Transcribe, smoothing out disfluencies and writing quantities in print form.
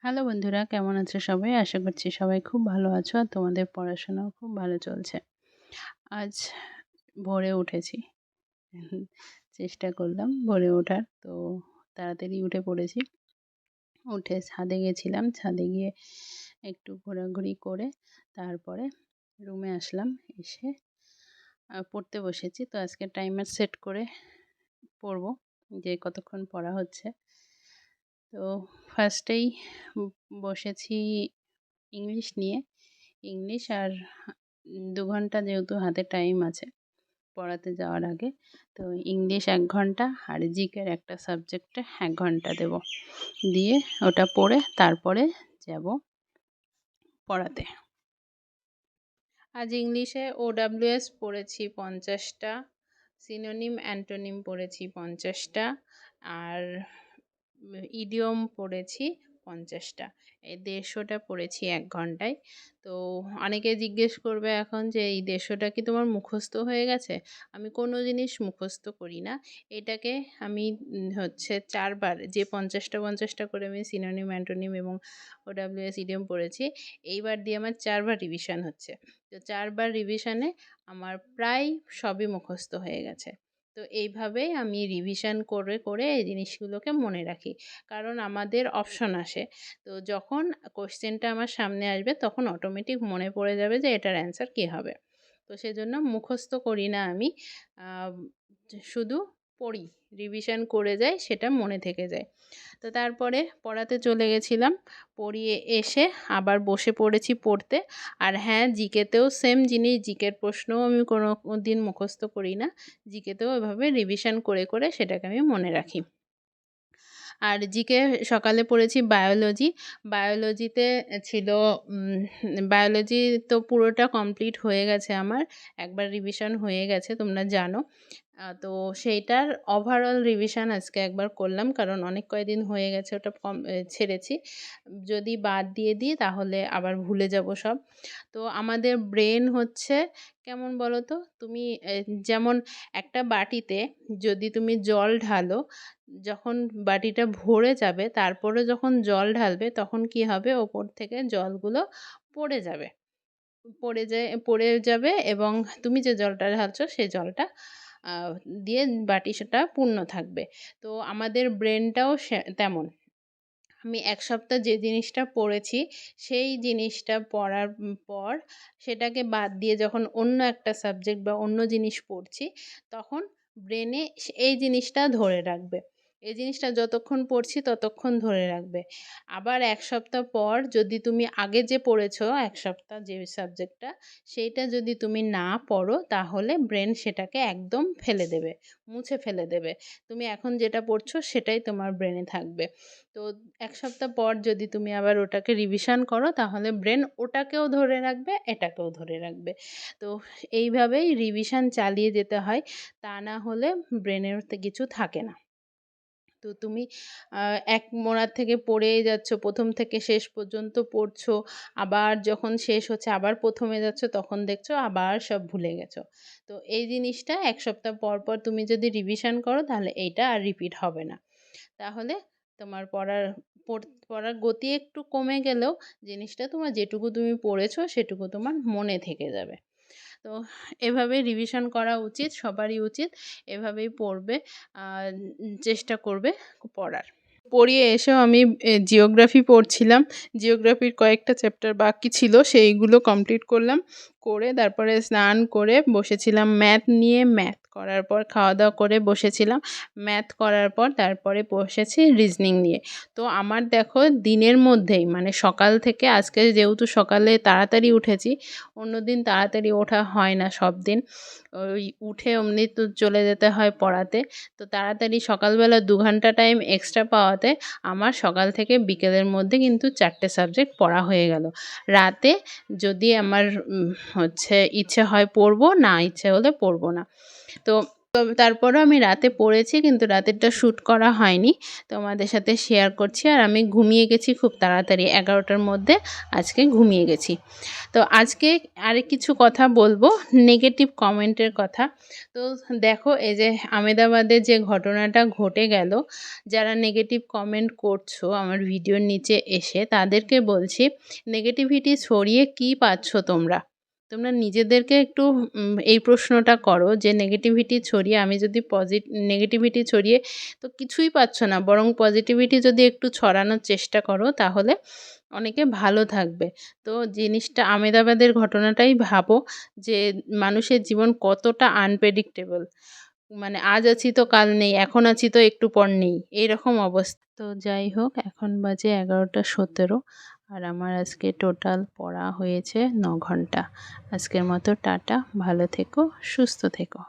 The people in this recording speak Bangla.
হ্যালো বন্ধুরা, কেমন আছো সবাই? আশা করছি সবাই খুব ভালো আছো আর তোমাদের পড়াশোনাও খুব ভালো চলছে। আজ ভোরে উঠেছি। চেষ্টা করলাম ভোরে ওঠার, তো তাড়াতাড়ি উঠে পড়েছি। উঠে ছাদে গেছিলাম, ছাদে গিয়ে একটু ঘোরাঘুরি করে তারপরে রুমে আসলাম। এসে পড়তে বসেছি। তো আজকে টাইমার সেট করে পড়বো যে কতক্ষণ পড়া হচ্ছে। তো ফার্স্টেই বসেছি ইংলিশ নিয়ে। ইংলিশ আর ২ ঘন্টা যেহেতু হাতে টাইম আছে পড়াতে যাওয়ার আগে, তো ইংলিশ ১ ঘন্টা আর জিকের একটা সাবজেক্টে ১ ঘন্টা দেব। দিয়ে ওটা পড়ে তারপরে যাব পড়াতে। আজ ইংলিশে OWS পড়েছি ৫০টা, সিনোনিম অ্যান্টোনিম পড়েছি ৫০টা, আর ইডিয়ম পড়েছি ৫০টা। এই ১৫০টা পড়েছি ১ ঘন্টায়। তো অনেকে জিজ্ঞেস করবে এখন যে এই ১৫০টা কি তোমার মুখস্থ হয়ে গেছে? আমি কোনো জিনিস মুখস্থ করি না। এটাকে আমি ৪ বার, যে ৫০টা করে আমি সিনোনিম, অ্যান্টোনিম এবং OWS ইডিয়ম পড়েছি, এইবার দিয়ে আমার ৪ বার রিভিশন হচ্ছে। তো ৪ বার রিভিশনে আমার প্রায় সবই মুখস্থ হয়ে গেছে। তো এইভাবেই আমি রিভিশন করে করে এই জিনিসগুলোকে মনে রাখি। কারণ আমাদের অপশন আসে। তো যখন কোয়েশ্চেনটা আমার সামনে আসবে তখন অটোমেটিক মনে পড়ে যাবে যে এটার অ্যান্সার কী হবে। তো সেজন্য মুখস্থ করি না আমি। আ শুধু পড়ি, রিভিশন করে যাই, সেটা মনে থেকে যায়। তো তারপরে পড়াতে চলে গেছিলাম। পড়িয়ে এসে আবার বসে পড়েছি পড়তে। আর হ্যাঁ, জিকেতেও সেম জিনিস, জিকের প্রশ্নও আমি কোনো দিন মুখস্থ করি না। জিকেতেও এভাবে রিভিশন করে করে সেটাকে আমি মনে রাখি। আর জিকে সকালে পড়েছি বায়োলজি। বায়োলজিতে ছিল বায়োলজি, তো পুরোটা কমপ্লিট হয়ে গেছে আমার। একবার রিভিশন হয়ে গেছে, তোমরা জানো। তো সেইটার ওভারঅল রিভিশন আজকে একবার করলাম, কারণ অনেক কয়দিন হয়ে গেছে ওটা ছেড়েছি। যদি বাদ দিয়ে দিই তাহলে আবার ভুলে যাব সব। তো আমাদের ব্রেন হচ্ছে কেমন বলো তো? তুমি যেমন একটা বাটিতে যদি তুমি জল ঢালো, যখন বাটিটা ভরে যাবে তারপরে যখন জল ঢালবে তখন কি হবে? ওপর থেকে জলগুলো পড়ে যাবে। পড়ে যাবে এবং তুমি যে জলটা ঢালছো সেই জলটা আ দিয়ে বাটি সেটা পূর্ণ থাকবে। তো আমাদের ব্রেনটাও তেমন। আমি ১ সপ্তাহ যে জিনিসটা পড়েছি, সেই জিনিসটা পড়ার পর সেটাকে বাদ দিয়ে যখন অন্য একটা সাবজেক্ট বা অন্য জিনিস পড়ছি, তখন ব্রেনে এই জিনিসটা ধরে রাখবে। এই জিনিসটা যতক্ষণ পড়ছি ততক্ষণ ধরে রাখবে। আবার ১ সপ্তাহ পর যদি তুমি আগে যে পড়েছ ১ সপ্তাহ যে সাবজেক্টটা, সেইটা যদি তুমি না পড়ো তাহলে ব্রেন সেটাকে একদম ফেলে দেবে, মুছে ফেলে দেবে। তুমি এখন যেটা পড়ছো সেটাই তোমার ব্রেনে থাকবে। তো ১ সপ্তাহ পর যদি তুমি আবার ওটাকে রিভিশন করো তাহলে ব্রেন ওটাকেও ধরে রাখবে, এটাকেও ধরে রাখবে। তো এইভাবেই রিভিশন চালিয়ে যেতে হয়। তা না হলে ব্রেনের কিছু থাকে না। তো তুমি এক মোড়ার থেকে পড়েই যাচ্ছ, ১ম থেকে শেষ পর্যন্ত পড়ছো। আবার যখন শেষ হচ্ছে আবার ১ম-এ যাচ্ছ, তখন দেখছো আবার সব ভুলে গেছো। তো এই জিনিসটা ১ সপ্তাহ পর পর তুমি যদি রিভিশন করো তাহলে এইটা আর রিপিট হবে না। তাহলে তোমার পড়ার গতি একটু কমে গেলেও জিনিসটা তোমার যেটুকু তুমি পড়েছো সেটুকু তোমার মনে থেকে যাবে। তো এভাবে রিভিশন করা উচিত, সবারই উচিত। এভাবেই পড়বে, আর চেষ্টা করবে পড়ার। পড়িয়ে এসেও আমি জিওগ্রাফি পড়ছিলাম। জিওগ্রাফির কয়েকটা চ্যাপ্টার বাকি ছিল, সেইগুলো কমপ্লিট করলাম। করে তারপরে স্নান করে বসেছিলাম ম্যাথ নিয়ে। ম্যাথ করার পর খাওয়া-দাওয়া করে বসেছিলাম। ম্যাথ করার পর তারপরে বসেছি রিজনিং নিয়ে। তো আমার দেখো দিনের মধ্যেই, মানে সকাল থেকে, আজকে যেহেতু সকালে তাড়াতাড়ি উঠেছি, অন্যদিন তাড়াতাড়ি ওঠা হয় না সব দিন। ওই উঠে অমনি তো চলে যেতে হয় পড়াতে। তো তাড়াতাড়ি সকালবেলা ২ ঘন্টা টাইম এক্সট্রা পাওয়াতে আমার সকাল থেকে বিকেলের মধ্যে কিন্তু ৪টে সাবজেক্ট পড়া হয়ে গেল। রাতে যদি আমার ইচ্ছে হয় পড়বো, না ইচ্ছে হলে পড়বো না। তো তারপরও আমি রাতে পড়েছি, কিন্তু রাতেরটা শ্যুট করা হয়নি। তোমাদের সাথে শেয়ার করছি। আর আমি ঘুমিয়ে গেছি খুব তাড়াতাড়ি, 11টার মধ্যে আজকে ঘুমিয়ে গেছি। তো আজকে আরেক কিছু কথা বলবো, নেগেটিভ কমেন্টের কথা। তো দেখো, এই যে আমেদাবাদে যে ঘটনাটা ঘটে গেল, যারা নেগেটিভ কমেন্ট করছো আমার ভিডিওর নিচে এসে, তাদেরকে বলছি, নেগেটিভিটি ছড়িয়ে কী পাচ্ছ তোমরা? তোমরা নিজেদেরকে একটু এই প্রশ্নটা করো যে নেগেটিভিটি ছড়িয়ে, আমি যদি নেগেটিভিটি ছড়িয়ে তো কিছুই পাচ্ছ না, বরং পজিটিভিটি যদি একটু ছড়ানোর চেষ্টা করো তাহলে অনেকে ভালো থাকবে। তো জিনিসটা আমেদাবাদের ঘটনাটাই ভাবো, যে মানুষের জীবন কতটা আনপ্রেডিক্টেবল। মানে আজ আছি তো কাল নেই, এখন আছি তো একটু পর নেই, এইরকম অবস্থা। তো যাই হোক, এখন বাজে 11টা 17, আর আমার আজকে টোটাল পড়া হয়েছে 9 ঘন্টা। আজকের মতো টাটা, ভালো থেকো, সুস্থ থেকো।